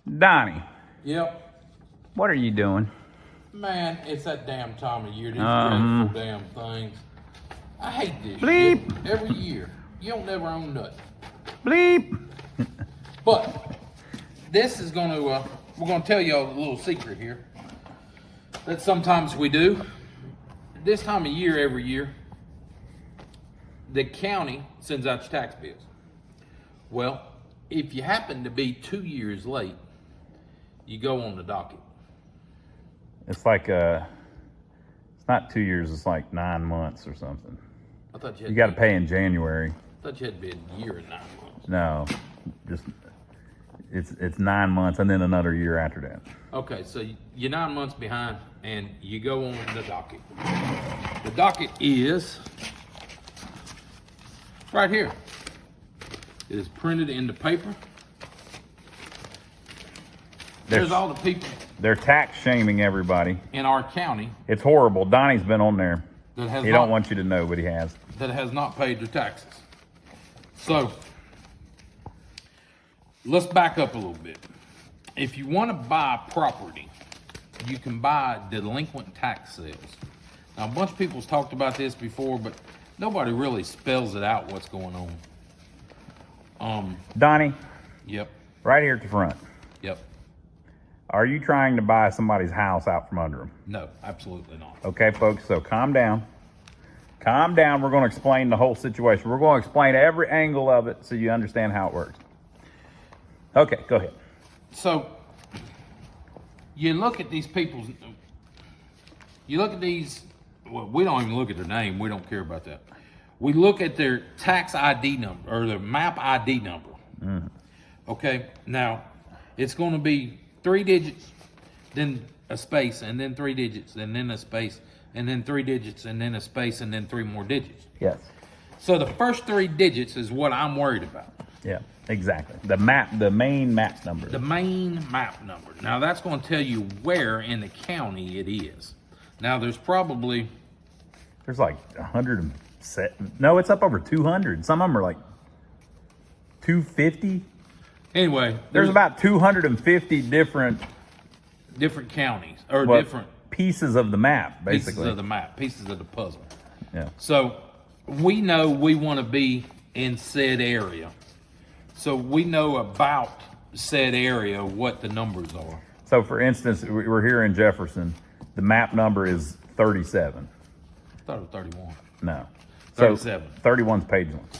Donnie, Yep. what are you doing? Man, it's that damn time of year. These dreadful damn things. I hate this Bleep. shit every year. You don't never own nothing. Bleep. But this is going to, we're going to tell y'all a little secret here that sometimes we do. This time of year, every year, the county sends out your tax bills. Well, if you happen to be 2 years late, you go on the docket. It's like it's not 2 years. It's like 9 months or something. I thought You got to pay in January. I thought you had to be a year and 9 months. No, just it's 9 months and then another year after that. Okay, so you're 9 months behind, and you go on the docket. The docket is right here. It is printed in the paper. There's all the people They're tax shaming everybody. in our county It's horrible. Donnie's been on there. that has He don't want you to know, but he has. not paid their taxes. So let's back up a little bit. If you want to buy property, you can buy delinquent tax sales. Now, a bunch of people's talked about this before, but nobody really spells it out what's going on. Donnie, Yep, right here at the front. yep. Are you trying to buy somebody's house out from under them? No, absolutely not. Okay, folks, so calm down. Calm down. We're going to explain the whole situation. We're going to explain every angle of it so you understand how it works. Okay, go ahead. So you look at these people's, you look at these, well, we don't even look at their name. We don't care about that. We look at their tax ID number or their map ID number. Okay, now it's going to be 3 digits, then a space, and then 3 digits, and then a space, and then 3 digits, and then a space, and then 3 more digits. Yes. So the first 3 digits is what I'm worried about. Yeah, exactly. The main map number. The main map number. Now that's going to tell you where in the county it is. Now there's probably, There's like 107. No, it's up over 200. Some of them are like 250. anyway, There's about 250 different counties or well, different pieces of the map, basically. pieces of the map, pieces of the puzzle. Yeah. So we know we want to be in said area. So we know about said area what the numbers are. So, for instance, we're here in Jefferson. The map number is 37. I thought it was 31. No. 37. So 31's Pageland.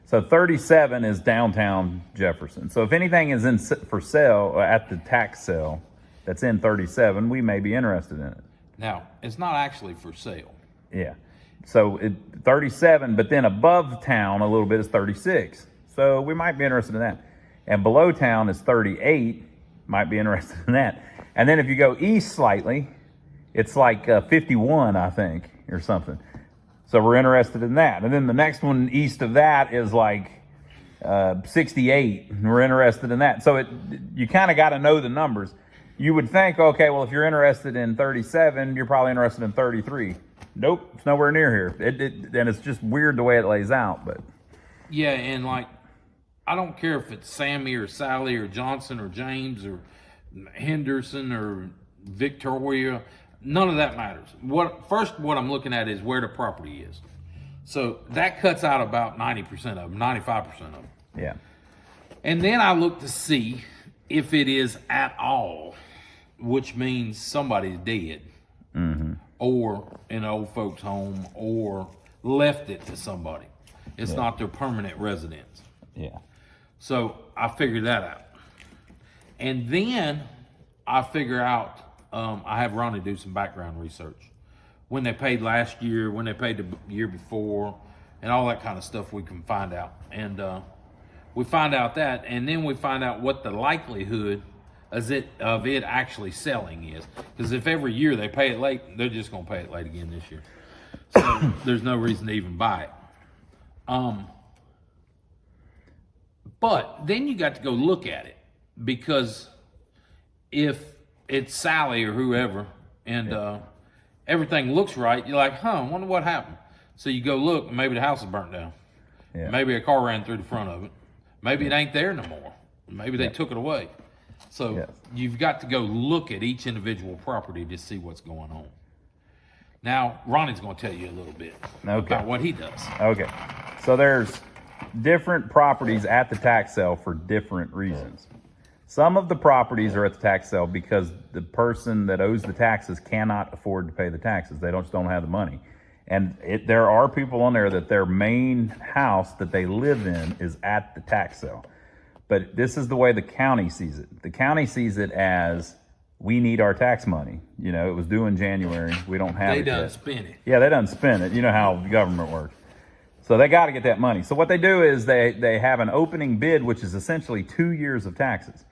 So 37 is downtown Jefferson. So if anything is in for sale at the tax sale that's in 37, we may be interested in it. Now, it's not actually for sale. Yeah. So 37, but then above town a little bit is 36. So we might be interested in that. And below town is 38. Might be interested in that. And then if you go east slightly, it's like 51, I think, or something. So we're interested in that. And then the next one east of that is like 68. And we're interested in that. So you kind of got to know the numbers. You would think, okay, well, if you're interested in 37, you're probably interested in 33. Nope, it's nowhere near here. And it's just weird the way it lays out. But Yeah, and like, I don't care if it's Sammy or Sally or Johnson or James or Henderson or Victoria. None of that matters. What I'm looking at is where the property is. So that cuts out about 90% of them, 95% of them. yeah. And then I look to see if it is at all, which means somebody's dead, or in an old folks' home, or left it to somebody. It's not their permanent residence. Yeah. So I figured that out. And then I figure out, I have Ronnie do some background research. When they paid last year, when they paid the year before, and all that kind of stuff we can find out. And we find out that, and then we find out what the likelihood of it actually selling is. Because if every year they pay it late, they're just going to pay it late again this year. So there's no reason to even buy it. But then you got to go look at it, because if it's Sally or whoever and everything looks right, you're like, I wonder what happened. So you go look, maybe the house is burnt down. Yeah. Maybe a car ran through the front of it. Maybe it ain't there no more. Maybe they took it away. So Yes. you've got to go look at each individual property to see what's going on. Now, Ronnie's going to tell you a little bit about what he does. Okay. So there's different properties at the tax sale for different reasons. Some of the properties are at the tax sale because the person that owes the taxes cannot afford to pay the taxes. They just don't have the money. And there are people on there that their main house that they live in is at the tax sale. But this is the way the county sees it. The county sees it as, we need our tax money. You know, it was due in January. We don't have it yet. They done spent it. Yeah, they done spent it. You know how the government works. So they got to get that money. So what they do is they have an opening bid, which is essentially 2 years of taxes.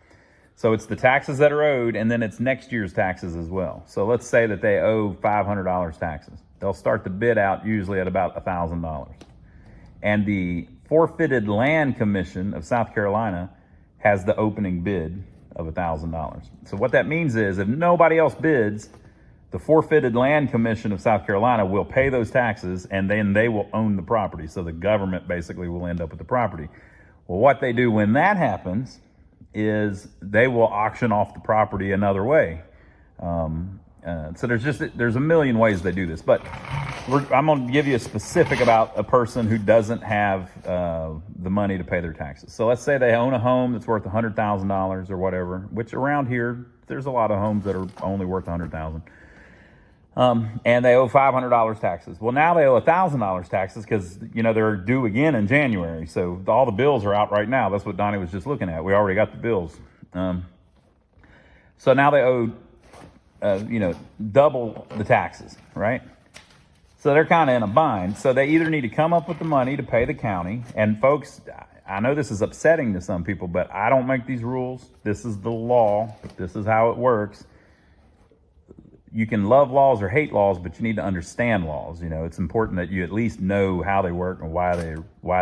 So it's the taxes that are owed, and then it's next year's taxes as well. So let's say that they owe $500 taxes. They'll start the bid out usually at about $1,000. And the Forfeited Land Commission of South Carolina has the opening bid of $1,000. So what that means is if nobody else bids, the Forfeited Land Commission of South Carolina will pay those taxes, and then they will own the property. So the government basically will end up with the property. Well, what they do when that happens is they will auction off the property another way. So there's a million ways they do this, but I'm going to give you a specific about a person who doesn't have the money to pay their taxes. So let's say they own a home that's worth $100,000 or whatever, which around here there's a lot of homes that are only worth $100,000. And they owe $500 taxes. Well, now they owe $1,000 taxes because, you know, they're due again in January. So all the bills are out right now. That's what Donnie was just looking at. We already got the bills. So now they owe, double the taxes, right? So they're kind of in a bind. So they either need to come up with the money to pay the county. And folks, I know this is upsetting to some people, but I don't make these rules. This is the law. This is how it works. You can love laws or hate laws, but you need to understand laws. You know, it's important that you at least know how they work and why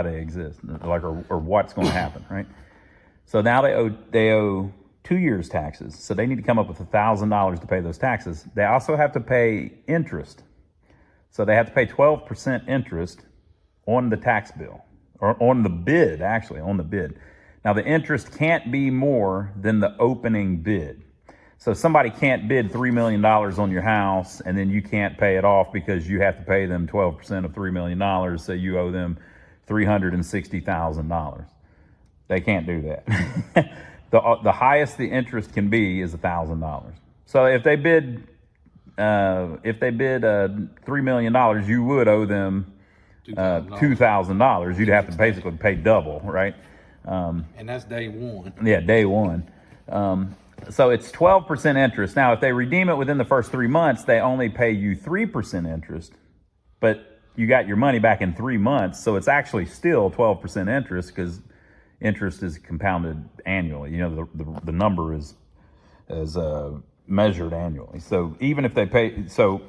they exist, like or what's going to happen, right? So now they owe 2 years taxes. So they need to come up with $1,000 to pay those taxes. They also have to pay interest. So they have to pay 12% interest on the tax bill, or on the bid, actually, on the bid. Now the interest can't be more than the opening bid. So somebody can't bid $3 million on your house and then you can't pay it off because you have to pay them 12% of $3 million, so you owe them $360,000. They can't do that. The highest the interest can be is $1,000. So if they bid $3 million, you would owe them $2,000. You'd have to basically pay double, right? And that's day one. Yeah, day one. So it's 12% interest. Now, if they redeem it within the first 3 months, they only pay you 3% interest, but you got your money back in 3 months. So it's actually still 12% interest because interest is compounded annually. You know, the number is measured annually. So even if they pay, so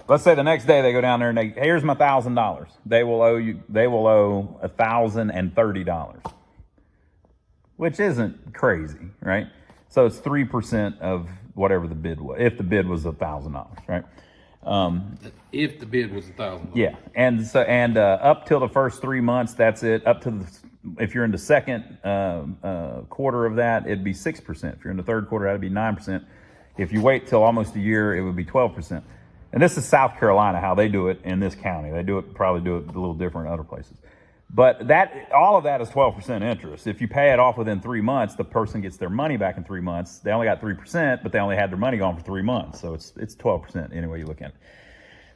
let's say the next day they go down there and here's my $1,000. They will owe $1,030, which isn't crazy, right? So it's 3% of whatever the bid was, if the bid was $1,000, right? If the bid was $1,000. Yeah, and up till the first 3 months, that's it. Up to if you're in the second quarter of that, it'd be 6%. If you're in the third quarter, that'd be 9%. If you wait till almost a year, it would be 12%. And this is South Carolina, how they do it in this county. They probably do it a little different in other places. But all of that is 12% interest. If you pay it off within 3 months, the person gets their money back in 3 months. They only got 3%, but they only had their money gone for 3 months. So it's 12% any way you look at it.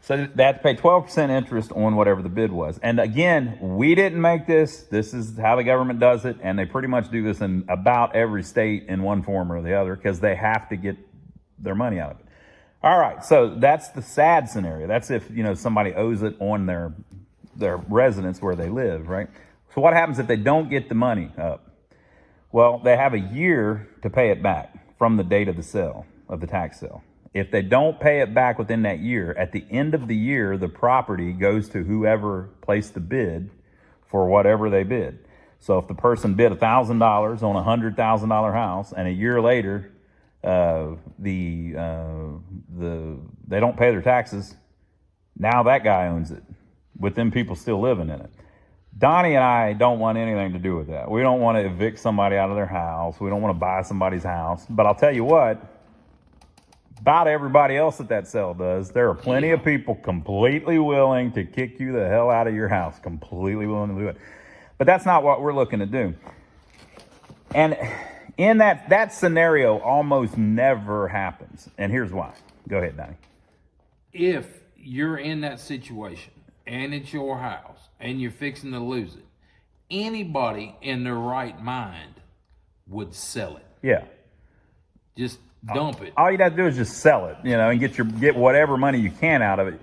So they have to pay 12% interest on whatever the bid was. And again, we didn't make this. This is how the government does it. And they pretty much do this in about every state in one form or the other because they have to get their money out of it. All right, so that's the sad scenario. That's if, somebody owes it on their residence where they live, right? So what happens if they don't get the money up? Well, they have a year to pay it back from the date of the sale, of the tax sale. If they don't pay it back within that year, at the end of the year, the property goes to whoever placed the bid for whatever they bid. So if the person bid $1,000 on a $100,000 house, and a year later, they don't pay their taxes, now that guy owns it, with them people still living in it. Donnie and I don't want anything to do with that. We don't want to evict somebody out of their house. We don't want to buy somebody's house. But I'll tell you what, about everybody else that sale does, there are plenty of people completely willing to kick you the hell out of your house, completely willing to do it. But that's not what we're looking to do. And in that scenario almost never happens. And here's why. Go ahead, Donnie. If you're in that situation and it's your house and you're fixing to lose it, anybody in their right mind would sell it. Yeah. Just dump it. All you'd have to do is just sell it, and get whatever money you can out of it.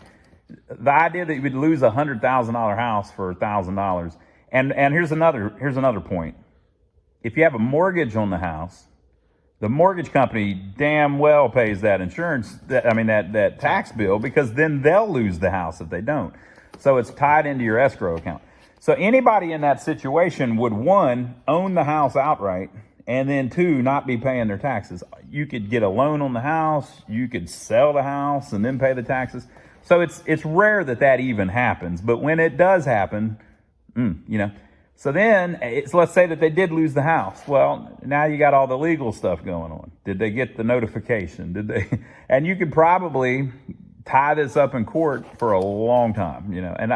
The idea that you would lose a $100,000 house for $1,000, and here's another point. If you have a mortgage on the house, the mortgage company damn well pays that that tax bill, because then they'll lose the house if they don't. So it's tied into your escrow account. So anybody in that situation would, one, own the house outright, and then two, not be paying their taxes. You could get a loan on the house, you could sell the house and then pay the taxes. So it's rare that even happens, but when it does happen, So then let's say that they did lose the house. Well, now you got all the legal stuff going on. Did they get the notification? Did they? And you could probably tie this up in court for a long time, and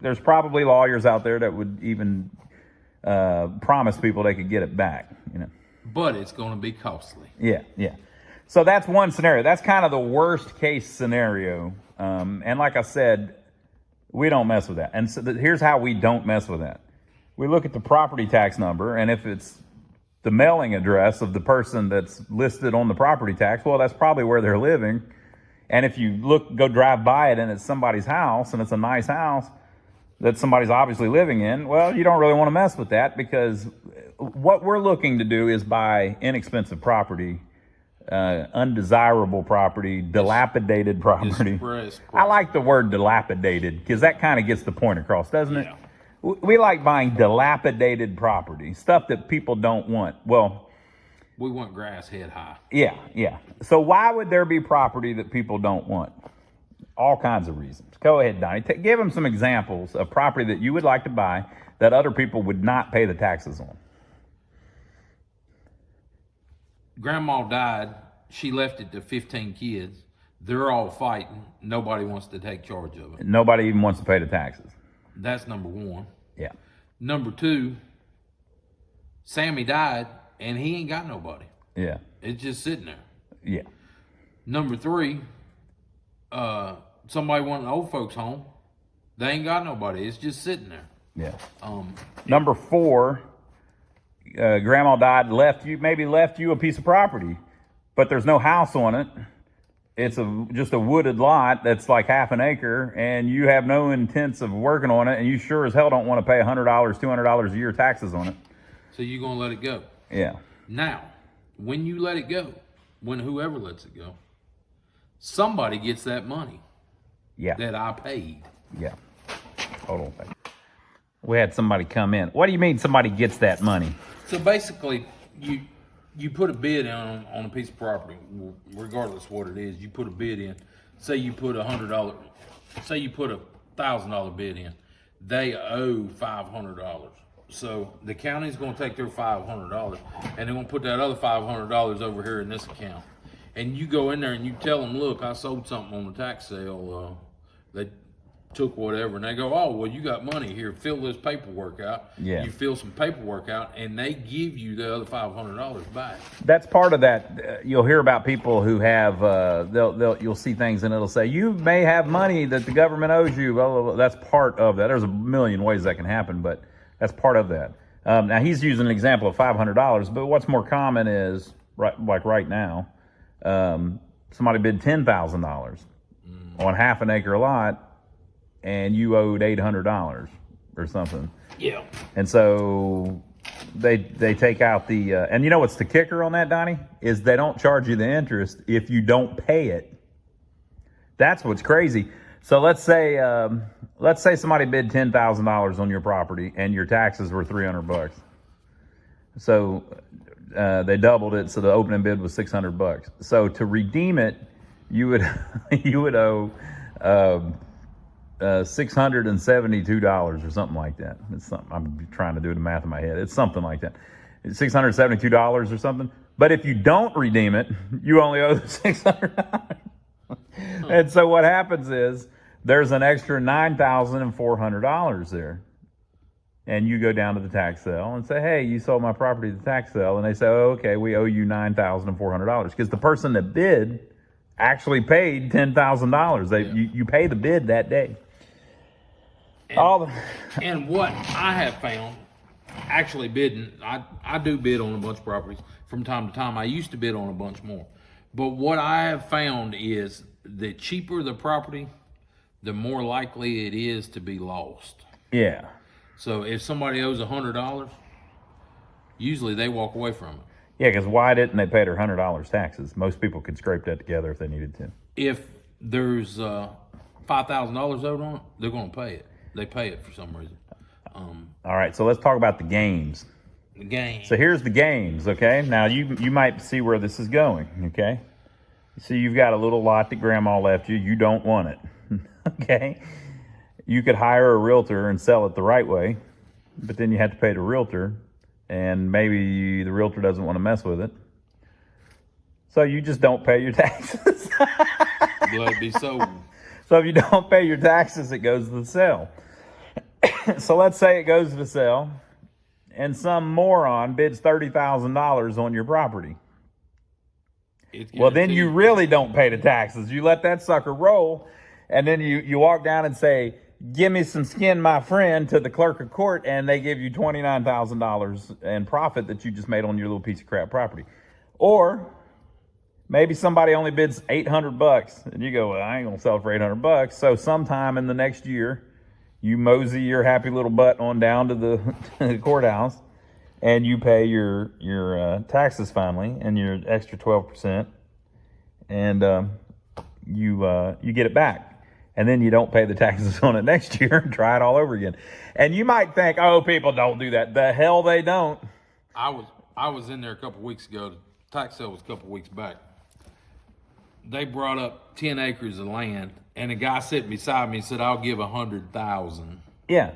there's probably lawyers out there that would even promise people they could get it back, But it's going to be costly. Yeah. So that's one scenario. That's kind of the worst case scenario. And like I said, we don't mess with that. And so here's how we don't mess with that. We look at the property tax number, and if it's the mailing address of the person that's listed on the property tax, well, that's probably where they're living. And if you go drive by it and it's somebody's house and it's a nice house that somebody's obviously living in, well, you don't really want to mess with that, because what we're looking to do is buy inexpensive property, undesirable property, dilapidated property. I like the word dilapidated because that kind of gets the point across, doesn't it? Yeah. We like buying dilapidated property, stuff that people don't want. Well, we want grass head high. Yeah. So why would there be property that people don't want? All kinds of reasons. Go ahead, Donnie. Give them some examples of property that you would like to buy that other people would not pay the taxes on. Grandma died. She left it to 15 kids. They're all fighting. Nobody wants to take charge of it. Nobody even wants to pay the taxes. That's number one. Yeah. Number two, Sammy died and he ain't got nobody. Yeah. It's just sitting there. Yeah. Number three, somebody wanted an old folks home. They ain't got nobody. It's just sitting there. Yeah. Number four, grandma died, left you a piece of property, but there's no house on it. It's just a wooded lot that's like half an acre, and you have no intents of working on it, and you sure as hell don't want to pay $100, $200 a year taxes on it. So you're going to let it go. Yeah. Now, when you let it go, when whoever lets it go, somebody gets that money. Yeah. That I paid. Yeah. Hold on. We had somebody come in. What do you mean somebody gets that money? So basically, you put a bid on a piece of property, regardless of what it is. You put a bid in. Say you put $100. Say you put $1,000 bid in. They owe $500. So the county's going to take their $500 and they're going to put that other $500 over here in this account. And you go in there and you tell them, look, I sold something on the tax sale. They took whatever, and they go, oh, well, you got money here. Fill this paperwork out. Yeah. You fill some paperwork out, and they give you the other $500 back. That's part of that. You'll hear about people who have. You'll see things, and it'll say you may have money that the government owes you. Well, that's part of that. There's a million ways that can happen, but that's part of that. Now he's using an example of $500, but what's more common is right now, somebody bid $10,000 on half an acre lot, and you owed $800 or something. Yeah. And so they take out the and you know what's the kicker on that, Donnie? Is they don't charge you the interest if you don't pay it. That's what's crazy. So let's say somebody bid $10,000 on your property and your taxes were $300. So they doubled it, so the opening bid was $600. So to redeem it, you would owe $672 or something like that. It's something, I'm trying to do the math in my head. It's something like that. It's $672 or something. But if you don't redeem it, you only owe the $600. And so what happens is there's an extra $9,400 there. And you go down to the tax sale and say, hey, you sold my property at the tax sale. And they say, oh, okay, we owe you $9,400. Because the person that bid actually paid $10,000. You pay the bid that day. And what I have found, actually bidding, I do bid on a bunch of properties from time to time. I used to bid on a bunch more. But what I have found is the cheaper the property, the more likely it is to be lost. Yeah. So if somebody owes $100, usually they walk away from it. Yeah, because why didn't they pay their $100 taxes? Most people could scrape that together if they needed to. If there's $5,000 owed on it, they're going to pay it. They pay it for some reason. All right, so let's talk about the games. The game. So here's the games, okay? Now, you might see where this is going, okay? See, you've got a little lot that Grandma left you. You don't want it, okay? You could hire a realtor and sell it the right way, but then you have to pay the realtor, and maybe the realtor doesn't want to mess with it. So you just don't pay your taxes. Let it be sold. So if you don't pay your taxes, it goes to the sale. So let's say it goes to the sale, and some moron bids $30,000 on your property. Well, then you really don't pay the taxes. You let that sucker roll, and then you walk down and say, give me some skin, my friend, to the clerk of court, and they give you $29,000 in profit that you just made on your little piece of crap property. Or maybe somebody only bids $800, and you go, well, I ain't gonna sell it for $800. So sometime in the next year, you mosey your happy little butt on down to the courthouse, and you pay your taxes finally, and your extra 12%, and you get it back. And then you don't pay the taxes on it next year and try it all over again. And you might think, oh, people don't do that. The hell they don't. I was in there a couple weeks ago. The tax sale was a couple weeks back. They brought up 10 acres of land, and a guy sitting beside me said, I'll give 100,000. Yeah.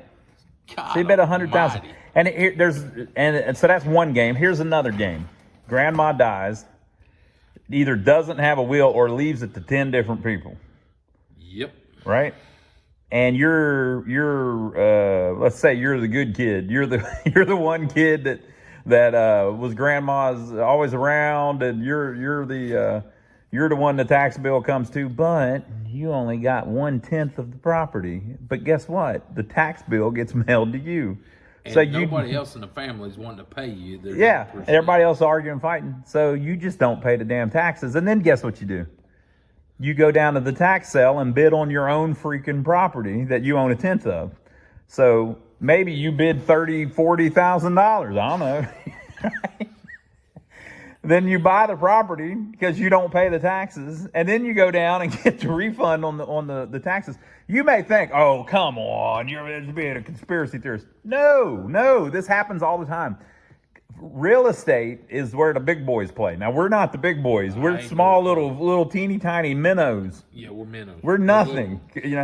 They bet 100,000. And so that's one game. Here's another game. Grandma dies, either doesn't have a will or leaves it to 10 different people. Yep. Right? And you're let's say you're the good kid. You're the one kid that was grandma's always around, and you're the one the tax bill comes to, but you only got 1/10 of the property. But guess what? The tax bill gets mailed to you. And so nobody else in the family is wanting to pay you. Yeah, everybody else arguing, fighting. So you just don't pay the damn taxes. And then guess what you do? You go down to the tax sale and bid on your own freaking property that you own 1/10 of. So maybe you bid $30,000, $40,000. I don't know. Then you buy the property because you don't pay the taxes, and then you go down and get the refund on the taxes. You may think, oh, come on, you're being a conspiracy theorist. No, this happens all the time. Real estate is where the big boys play. Now, we're not the big boys. We're small, little teeny tiny minnows. Yeah, we're minnows. We're nothing.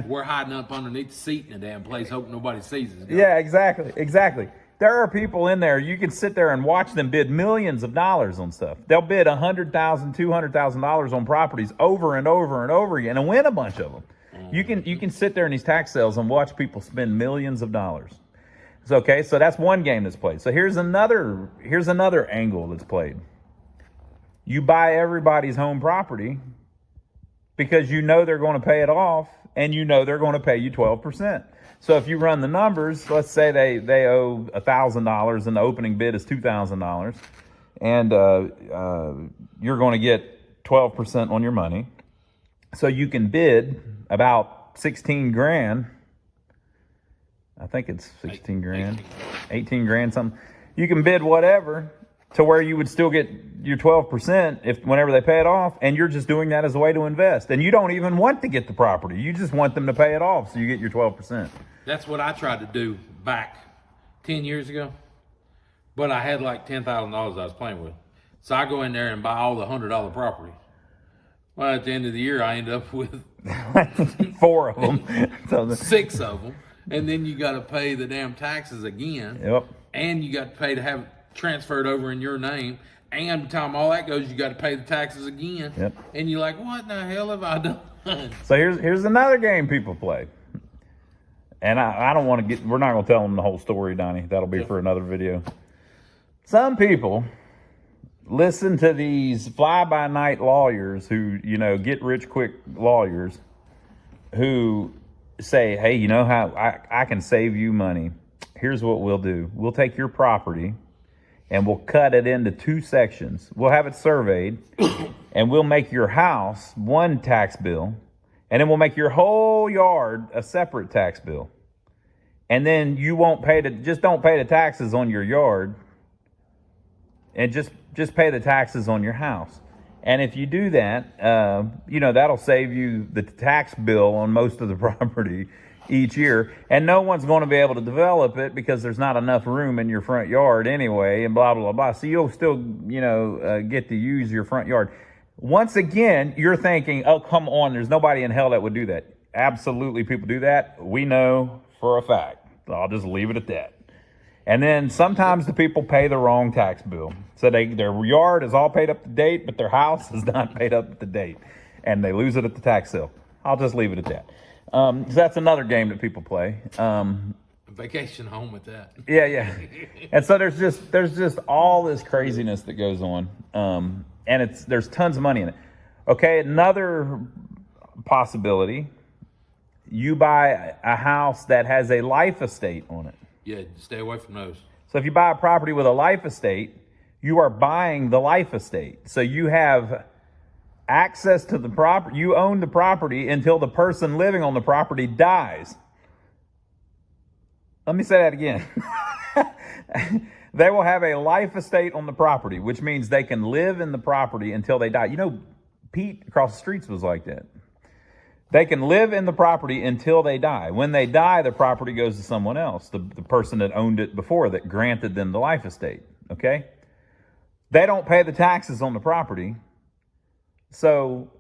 We're hiding up underneath the seat in the damn place, hoping nobody sees us. Yeah, exactly. There are people in there, you can sit there and watch them bid millions of dollars on stuff. They'll bid $100,000, $200,000 on properties over and over and over again and win a bunch of them. You can sit there in these tax sales and watch people spend millions of dollars. So, okay, so that's one game that's played. So here's another angle that's played. You buy everybody's home property because you know they're going to pay it off, and you know they're going to pay you 12%. So if you run the numbers, let's say they owe $1,000 and the opening bid is $2,000, and you're going to get 12% on your money. So you can bid about 16 grand. I think it's 16 grand, 18 grand, something. You can bid whatever to where you would still get your 12% whenever they pay it off, and you're just doing that as a way to invest. And you don't even want to get the property. You just want them to pay it off so you get your 12%. That's what I tried to do back 10 years ago. But I had like $10,000 I was playing with. So I go in there and buy all the $100 property. Well, at the end of the year, I end up with 4 of them. So 6 of them, and then you got to pay the damn taxes again. Yep. And you got to pay to have it transferred over in your name. And by the time all that goes, you got to pay the taxes again. Yep. And you're like, what in the hell have I done? So here's another game people play. And I don't want to we're not going to tell them the whole story, Donnie. That'll be for another video. Some people listen to these fly-by-night lawyers who, get rich quick lawyers who say, hey, you know how I can save you money. Here's what we'll do. We'll take your property and we'll cut it into 2 sections. We'll have it surveyed and we'll make your house one tax bill, and then we'll make your whole yard a separate tax bill. And then you won't just don't pay the taxes on your yard, and just pay the taxes on your house. And if you do that, that'll save you the tax bill on most of the property each year. And no one's going to be able to develop it because there's not enough room in your front yard anyway, and blah, blah, blah. So you'll still, get to use your front yard. Once again, you're thinking, oh, come on, there's nobody in hell that would do that. Absolutely, people do that. We know for a fact. I'll just leave it at that. And then sometimes the people pay the wrong tax bill. So their yard is all paid up to date, but their house is not paid up to date. And they lose it at the tax sale. I'll just leave it at that. So that's another game that people play. Vacation home with that. Yeah. And so there's just all this craziness that goes on. And there's tons of money in it. Okay, another possibility, you buy a house that has a life estate on it. Yeah, stay away from those. So if you buy a property with a life estate, you are buying the life estate. So you have access to the property. You own the property until the person living on the property dies. Let me say that again. They will have a life estate on the property, which means they can live in the property until they die. Pete across the streets was like that. They can live in the property until they die. When they die, the property goes to someone else, the person that owned it before, that granted them the life estate, okay? They don't pay the taxes on the property. So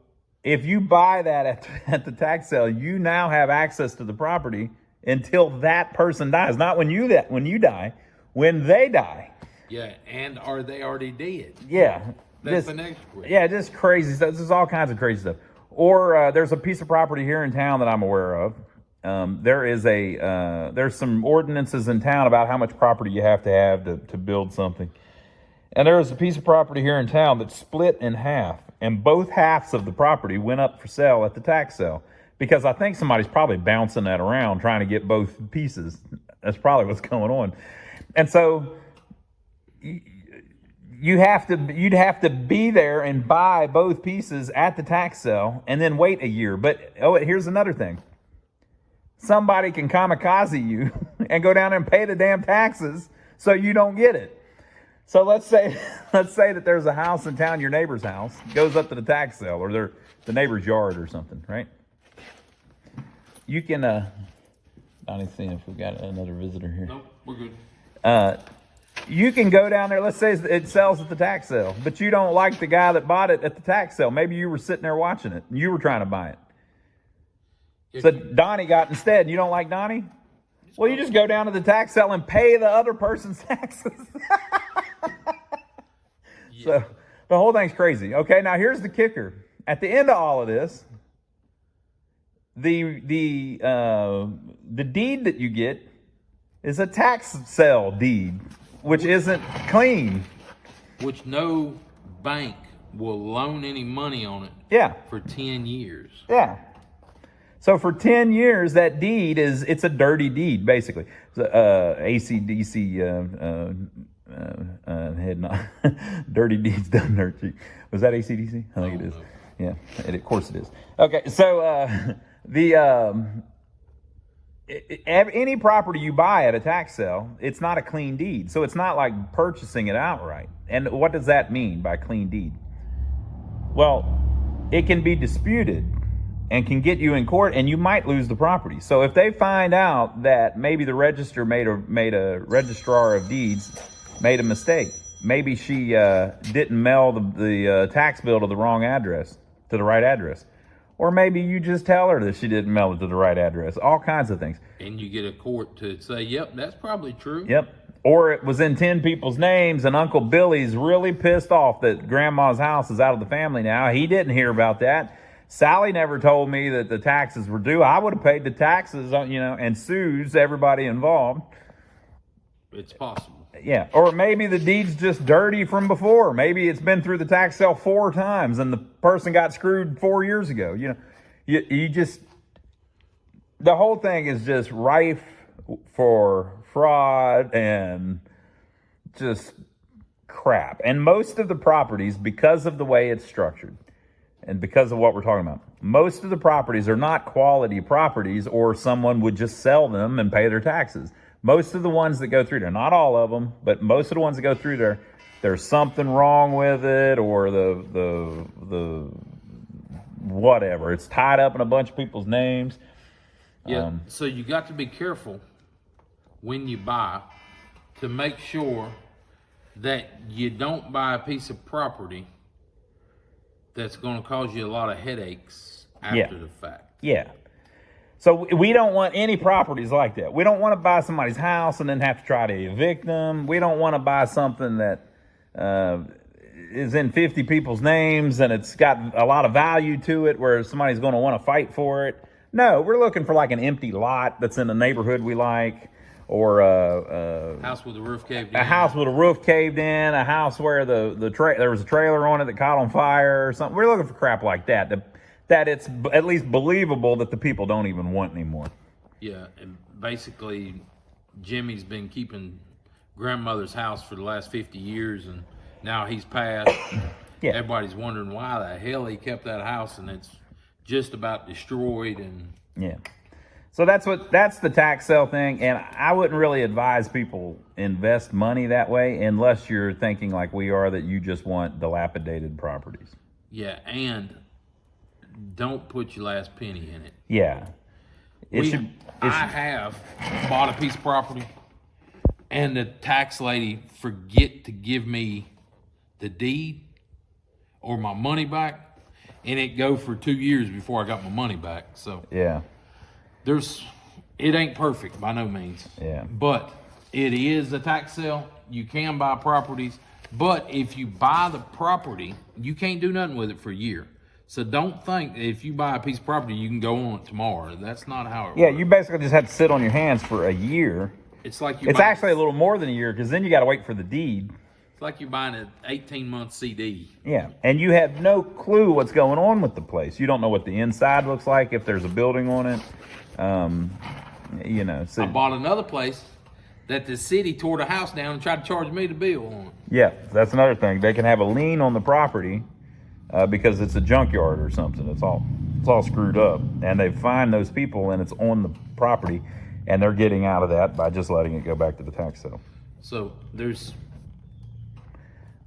if you buy that at the tax sale, you now have access to the property until that person dies. Not when you die, when they die. Yeah, and are they already dead? Yeah. That's the next question. Yeah, just crazy stuff. This is all kinds of crazy stuff. Or there's a piece of property here in town that I'm aware of. There's some ordinances in town about how much property you have to build something. And there was a piece of property here in town that split in half, and both halves of the property went up for sale at the tax sale, because I think somebody's probably bouncing that around trying to get both pieces. That's probably what's going on. And so you'd have to be there and buy both pieces at the tax sale and then wait a year. But here's another thing. Somebody can kamikaze you and go down and pay the damn taxes so you don't get it. So let's say that there's a house in town, your neighbor's house, goes up to the tax sale, or the neighbor's yard or something, right? You can, Donnie's seeing if we've got another visitor here. Nope, we're good. You can go down there, let's say it sells at the tax sale, but you don't like the guy that bought it at the tax sale. Maybe you were sitting there watching it, and you were trying to buy it. So Donnie got instead. You don't like Donnie? Well, you just go down to the tax sale and pay the other person's taxes. Yeah. So the whole thing's crazy. Okay, now here's the kicker. At the end of all of this, the deed that you get is a tax sale deed, which isn't clean. Which no bank will loan any money on it. Yeah. For 10 years. Yeah. So for 10 years, that deed it's a dirty deed, basically. AC/DC head not dirty deeds done dirt cheap. Was that AC/DC? I think it is. No. Yeah, of course it is. Okay, so any property you buy at a tax sale, it's not a clean deed. So it's not like purchasing it outright. And what does that mean by clean deed? Well, it can be disputed and can get you in court, and you might lose the property. So if they find out that maybe the register made a registrar of deeds made a mistake, maybe she didn't mail the tax bill to the wrong address, to the right address. Or maybe you just tell her that she didn't mail it to the right address. All kinds of things. And you get a court to say, yep, that's probably true. Yep. Or it was in 10 people's names, and Uncle Billy's really pissed off that Grandma's house is out of the family now. He didn't hear about that. Sally never told me that the taxes were due. I would have paid the taxes, and sues everybody involved. It's possible. Yeah. Or maybe the deed's just dirty from before. Maybe it's been through the tax sale 4 times, and the person got screwed 4 years ago. You just, the whole thing is just rife for fraud and just crap. And most of the properties, because of the way it's structured and because of what we're talking about, most of the properties are not quality properties, or someone would just sell them and pay their taxes. Most of the ones that go through there, not all of them, but most of the ones that go through there, there's something wrong with it, or the whatever. It's tied up in a bunch of people's names. Yeah, so you got to be careful when you buy to make sure that you don't buy a piece of property that's going to cause you a lot of headaches after the fact. Yeah. So we don't want any properties like that. We don't want to buy somebody's house and then have to try to evict them. We don't want to buy something that is in 50 people's names and it's got a lot of value to it where somebody's going to want to fight for it. No, we're looking for like an empty lot that's in a neighborhood we like, or a house with a roof caved in. A house with a roof caved in, a house where there was a trailer on it that caught on fire or something. We're looking for crap like that. That it's at least believable that the people don't even want anymore. Yeah, and basically, Jimmy's been keeping grandmother's house for the last 50 years, and now he's passed. Yeah. Everybody's wondering why the hell he kept that house, and it's just about destroyed. And yeah, so that's the tax sale thing, and I wouldn't really advise people invest money that way unless you're thinking like we are, that you just want dilapidated properties. Yeah, and don't put your last penny in it. Yeah. I have bought a piece of property and the tax lady forget to give me the deed or my money back, and it go for 2 years before I got my money back. So yeah, it ain't perfect by no means. Yeah. But it is a tax sale. You can buy properties, but if you buy the property, you can't do nothing with it for a year. So don't think if you buy a piece of property, you can go on it tomorrow. That's not how it works. Yeah, you basically just have to sit on your hands for a year. It's like it's actually a little more than a year, because then you got to wait for the deed. It's like you're buying an 18-month CD. Yeah, and you have no clue what's going on with the place. You don't know what the inside looks like, if there's a building on it. So I bought another place that the city tore the house down and tried to charge me the bill on it. Yeah, that's another thing. They can have a lien on the property because it's a junkyard or something. It's all screwed up, and they find those people, and it's on the property, and they're getting out of that by just letting it go back to the tax sale. So there's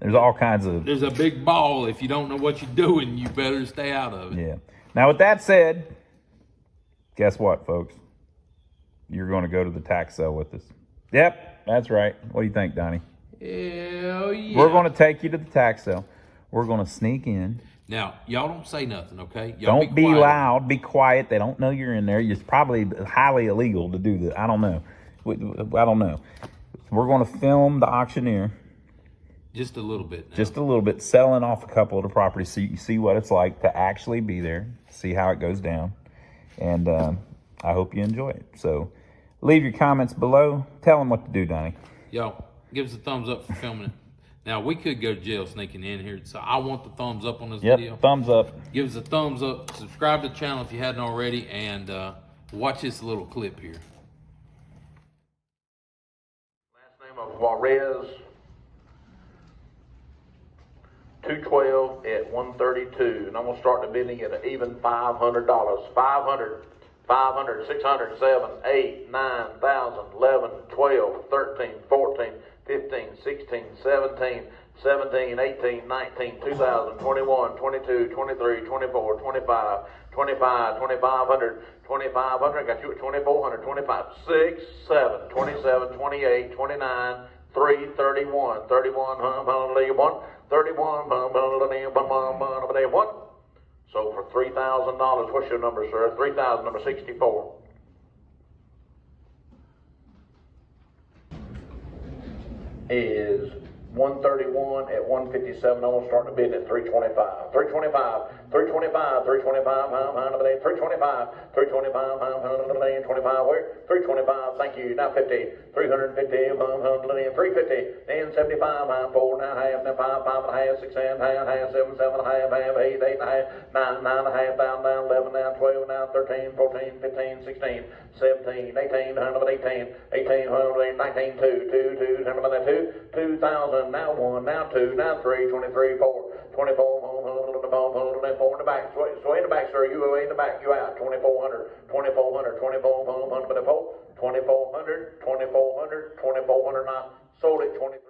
all kinds of... There's a big ball. If you don't know what you're doing, you better stay out of it. Yeah. Now, with that said, guess what, folks? You're going to go to the tax sale with us. Yep, that's right. What do you think, Donnie? Hell yeah. We're going to take you to the tax sale. We're going to sneak in. Now, y'all don't say nothing, okay? Y'all don't be loud. Be quiet. They don't know you're in there. It's probably highly illegal to do that. I don't know. I don't know. We're going to film the auctioneer. Just a little bit now. Just a little bit, selling off a couple of the properties so you can see what it's like to actually be there, see how it goes down. And I hope you enjoy it. So leave your comments below. Tell them what to do, Donnie. Yo, give us a thumbs up for filming it. Now, we could go to jail sneaking in here, so I want the thumbs up on this video. Thumbs up. Give us a thumbs up. Subscribe to the channel if you hadn't already, and watch this little clip here. Last name of Juarez, 212 at 132, and I'm going to start the bidding at an even $500. 500, 500, 600, 7, 8, 9,000, 11, 12, 13, 14, 15, 16, 17, 17, 18, 19, 2000, 21, 22, 23, 24, 25, 25, 2500, 2500, got you at 2400, 25, 6, 7, 27, 28, 29, 3, 31, 31, 31, 31, 1, So for $3,000, what's your number, sir? 3,000, number 64. Is 131 at 157. I'm gonna start the bid at 325. 325, 325, 325, 325, 325, 325, where? 325, thank you. Now 50, 350, 350, then 75, 4, now half, now 5, 5 and a half, 6 and a half, 7, 7 and a half, 8, 8 and a half, 9, 9 and a half, down, 11, now 12, now 13, 14, 15, 16, 17, 18, 118, 18, 19, 2, 2, 2, 2,000, now 1, now 2, now 3, 23, 4, 24, 4 in the back, sway in the back, sir, you away in the back, you out, 2,400, 2,400, 2,400, 2,400, 2,400, now, sold it, 23.